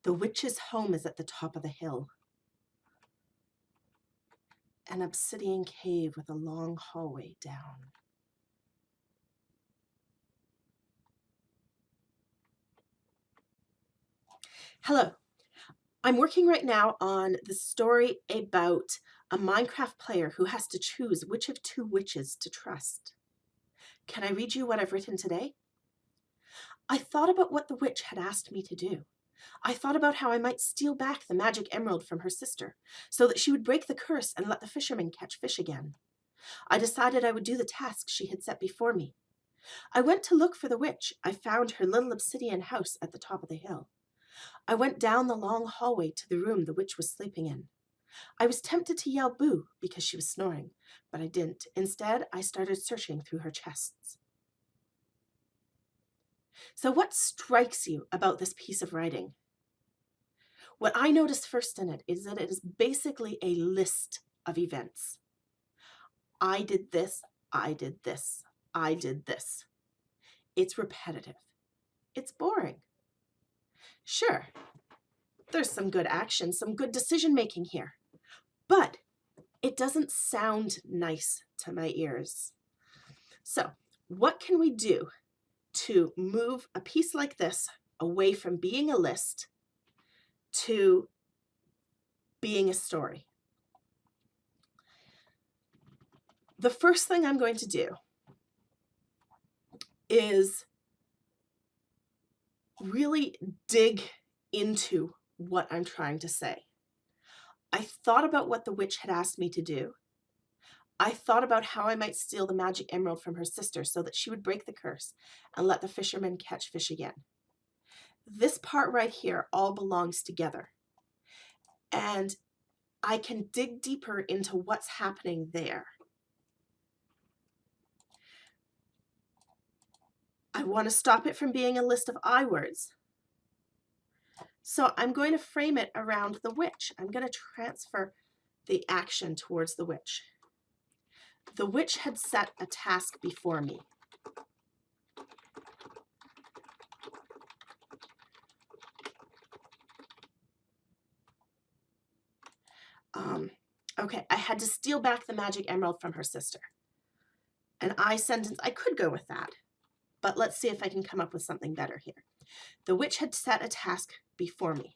The witch's home is at the top of the hill. An obsidian cave with a long hallway down. Hello, I'm working right now on the story about a Minecraft player who has to choose which of two witches to trust. Can I read you what I've written today? I thought about what the witch had asked me to do. I thought about how I might steal back the magic emerald from her sister so that she would break the curse and let the fishermen catch fish again. I decided I would do the task she had set before me. I went to look for the witch. I found her little obsidian house at the top of the hill. I went down the long hallway to the room the witch was sleeping in. I was tempted to yell boo because she was snoring, but I didn't. Instead, I started searching through her chests. So what strikes you about this piece of writing? What I noticed first in it is that it is basically a list of events. I did this, I did this, I did this. It's repetitive. It's boring. Sure, there's some good action, some good decision making here, but it doesn't sound nice to my ears. So, what can we do to move a piece like this away from being a list to being a story? The first thing I'm going to do is really dig into what I'm trying to say. I thought about what the witch had asked me to do. I thought about how I might steal the magic emerald from her sister so that she would break the curse and let the fishermen catch fish again. This part right here all belongs together. And I can dig deeper into what's happening there. I want to stop it from being a list of I words. So I'm going to frame it around the witch. I'm going to transfer the action towards the witch. The witch had set a task before me. Okay, I had to steal back the magic emerald from her sister. An I sentence, I could go with that, but let's see if I can come up with something better here. The witch had set a task before me.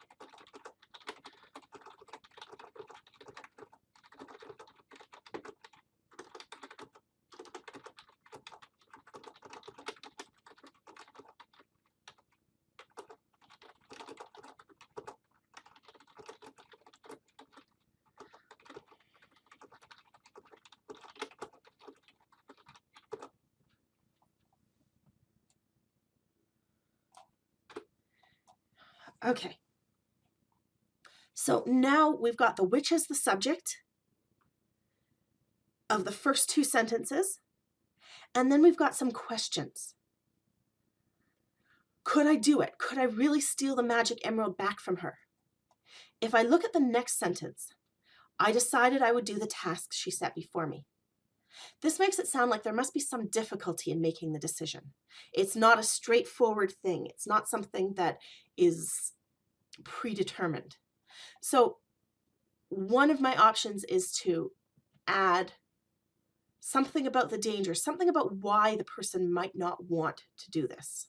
Okay, so now we've got the witch as the subject of the first two sentences, and then we've got some questions. Could I do it? Could I really steal the magic emerald back from her? If I look at the next sentence, I decided I would do the task she set before me. This makes it sound like there must be some difficulty in making the decision. It's not a straightforward thing. It's not something that is predetermined. So one of my options is to add something about the danger, something about why the person might not want to do this.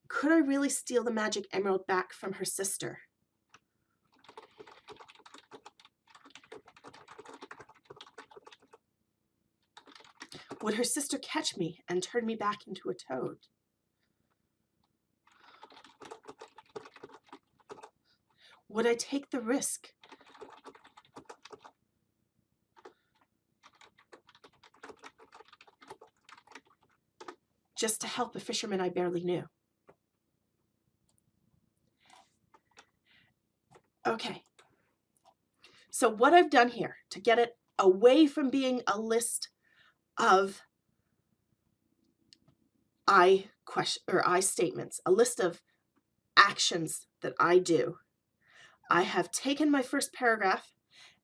Could I really steal the magic emerald back from her sister? Would her sister catch me and turn me back into a toad? Would I take the risk? Just to help a fisherman I barely knew. Okay, so what I've done here to get it away from being a list of I statements, a list of actions that I do, I have taken my first paragraph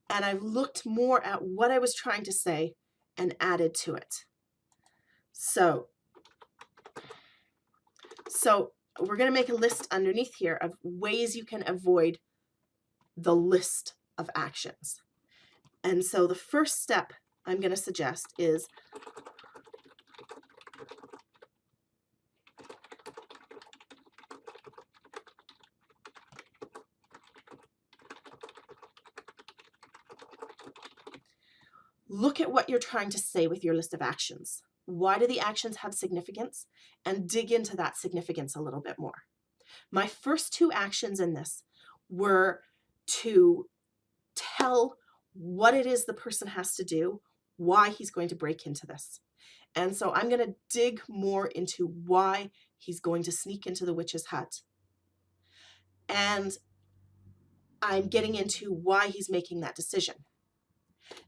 and I've looked more at what I was trying to say and added to it. So we're going to make a list underneath here of ways you can avoid the list of actions. And so the first step I'm going to suggest is look at what you're trying to say with your list of actions. Why do the actions have significance? And dig into that significance a little bit more. My first two actions in this were to tell what it is the person has to do, why he's going to break into this. And so I'm going to dig more into why he's going to sneak into the witch's hut. And I'm getting into why he's making that decision.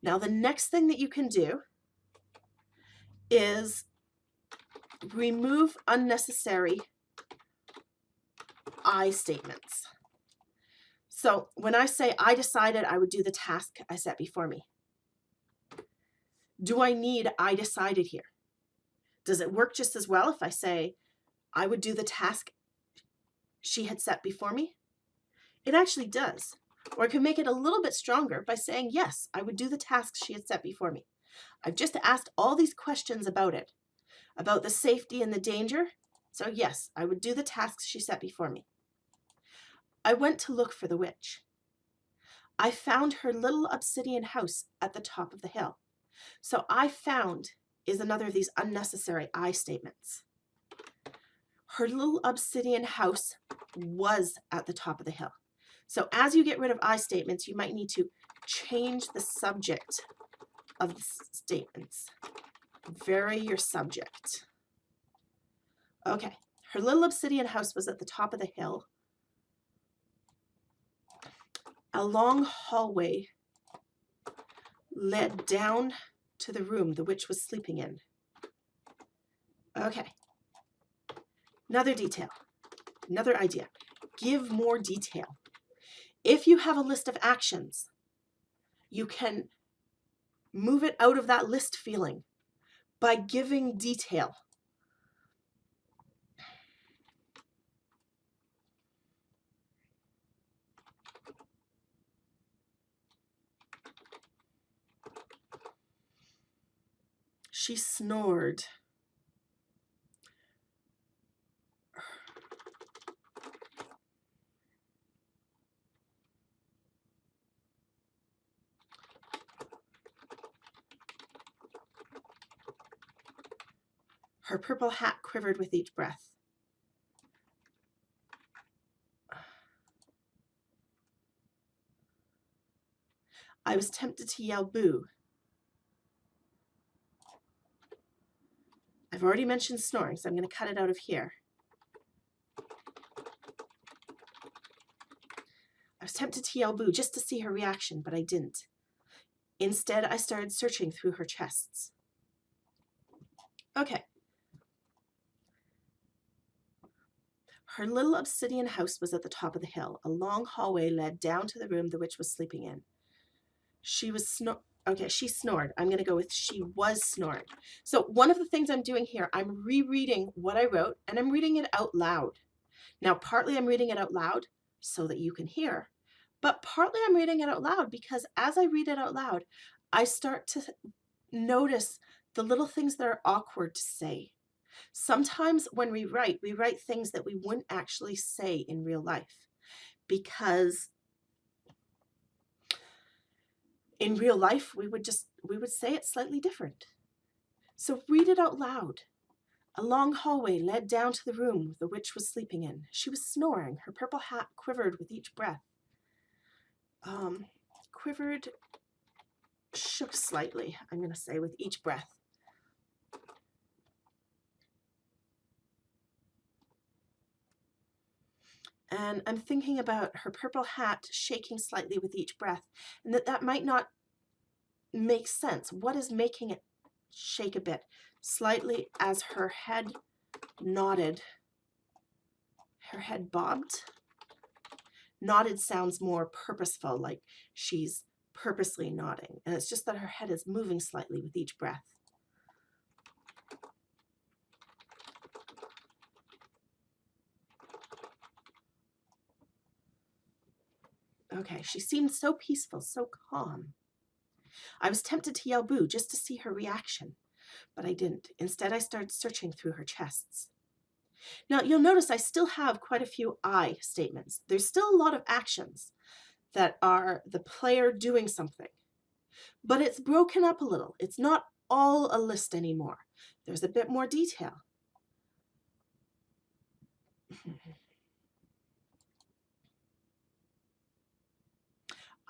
Now, the next thing that you can do is remove unnecessary I statements. So when I say I decided I would do the task I set before me, do I need I decided here? Does it work just as well if I say I would do the task she had set before me? It actually does. Or I can make it a little bit stronger by saying, yes, I would do the tasks she had set before me. I've just asked all these questions about it, about the safety and the danger. So yes, I would do the tasks she set before me. I went to look for the witch. I found her little obsidian house at the top of the hill. So I found is another of these unnecessary I statements. Her little obsidian house was at the top of the hill. So as you get rid of I statements, you might need to change the subject of the statements. Vary your subject. Okay, her little obsidian house was at the top of the hill. A long hallway led down to the room the witch was sleeping in. Okay, another detail, another idea. Give more detail. If you have a list of actions, you can move it out of that list feeling by giving detail. She snored. Her purple hat quivered with each breath. I was tempted to yell boo. I've already mentioned snoring, so I'm going to cut it out of here. I was tempted to yell boo just to see her reaction, but I didn't. Instead, I started searching through her chests. Okay. Her little obsidian house was at the top of the hill. A long hallway led down to the room the witch was sleeping in. She snored. I'm going to go with she was snoring. So one of the things I'm doing here, I'm rereading what I wrote, and I'm reading it out loud. Now, partly I'm reading it out loud so that you can hear, but partly I'm reading it out loud because as I read it out loud, I start to notice the little things that are awkward to say. Sometimes when we write things that we wouldn't actually say in real life because in real life we would say it slightly different. So read it out loud. A long hallway led down to the room the witch was sleeping in. She was snoring. Her purple hat quivered with each breath. Quivered, shook slightly, I'm going to say, with each breath. And I'm thinking about her purple hat shaking slightly with each breath, and that might not make sense. What is making it shake a bit? Slightly as her head nodded. Her head bobbed. Nodded sounds more purposeful, like she's purposely nodding. And it's just that her head is moving slightly with each breath. Okay, she seemed so peaceful, so calm. I was tempted to yell boo just to see her reaction, but I didn't. Instead, I started searching through her chests. Now, you'll notice I still have quite a few I statements. There's still a lot of actions that are the player doing something, but it's broken up a little. It's not all a list anymore. There's a bit more detail.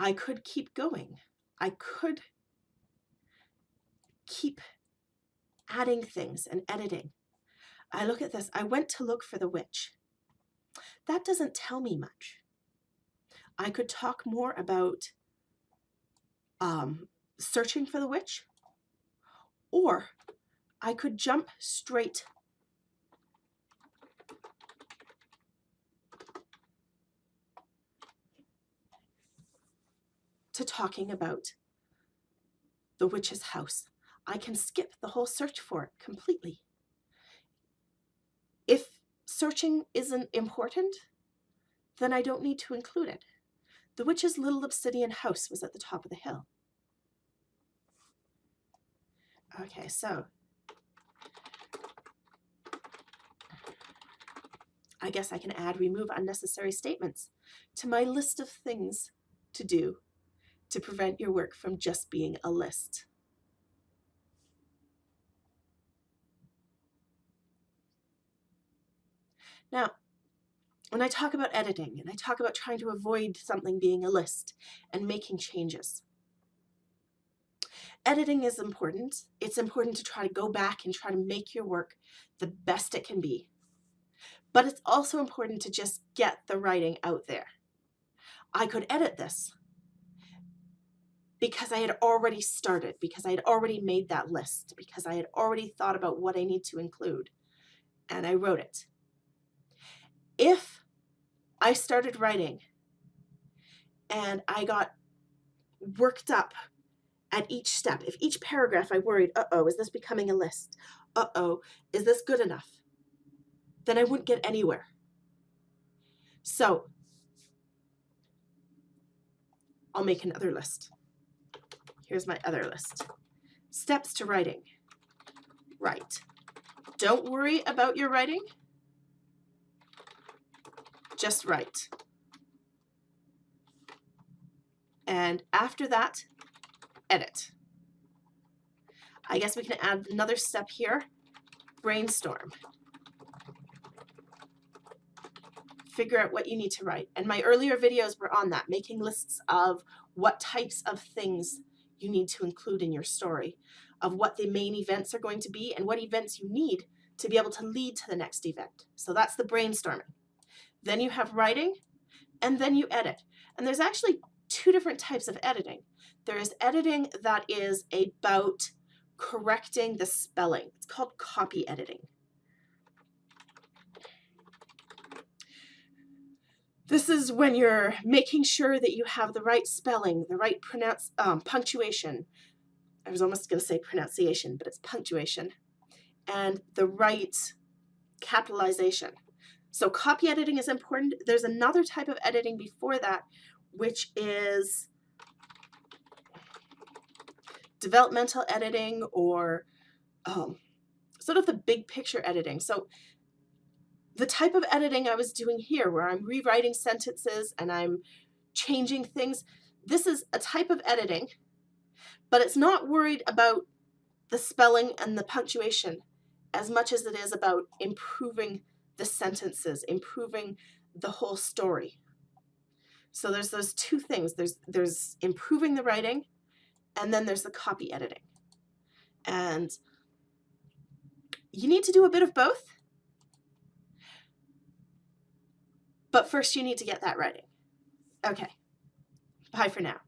I could keep going. I could keep adding things and editing. I look at this. I went to look for the witch. That doesn't tell me much. I could talk more about searching for the witch, or I could jump straight to talking about the witch's house. I can skip the whole search for it completely. If searching isn't important, then I don't need to include it. The witch's little obsidian house was at the top of the hill. Okay, so I guess I can add remove unnecessary statements to my list of things to do to prevent your work from just being a list. Now, when I talk about editing and I talk about trying to avoid something being a list and making changes, editing is important. It's important to try to go back and try to make your work the best it can be. But it's also important to just get the writing out there. I could edit this because I had already started, because I had already made that list, because I had already thought about what I need to include, and I wrote it. If I started writing and I got worked up at each step, if each paragraph I worried, uh-oh, is this becoming a list? Uh-oh, is this good enough? Then I wouldn't get anywhere. So I'll make another list. Here's my other list. Steps to writing. Write. Don't worry about your writing. Just write. And after that, edit. I guess we can add another step here. Brainstorm. Figure out what you need to write. And my earlier videos were on that, making lists of what types of things you need to include in your story, of what the main events are going to be and what events you need to be able to lead to the next event. So that's the brainstorming. Then you have writing, and then you edit. And there's actually two different types of editing. There is editing that is about correcting the spelling. It's called copy editing. This is when you're making sure that you have the right spelling, the right punctuation. I was almost going to say pronunciation, but it's punctuation. And the right capitalization. So copy editing is important. There's another type of editing before that, which is developmental editing, or sort of the big picture editing. So the type of editing I was doing here, where I'm rewriting sentences and I'm changing things, this is a type of editing, but it's not worried about the spelling and the punctuation as much as it is about improving the sentences, improving the whole story. So there's those two things. There's improving the writing, and then there's the copy editing. And you need to do a bit of both. But first you need to get that writing. Okay, bye for now.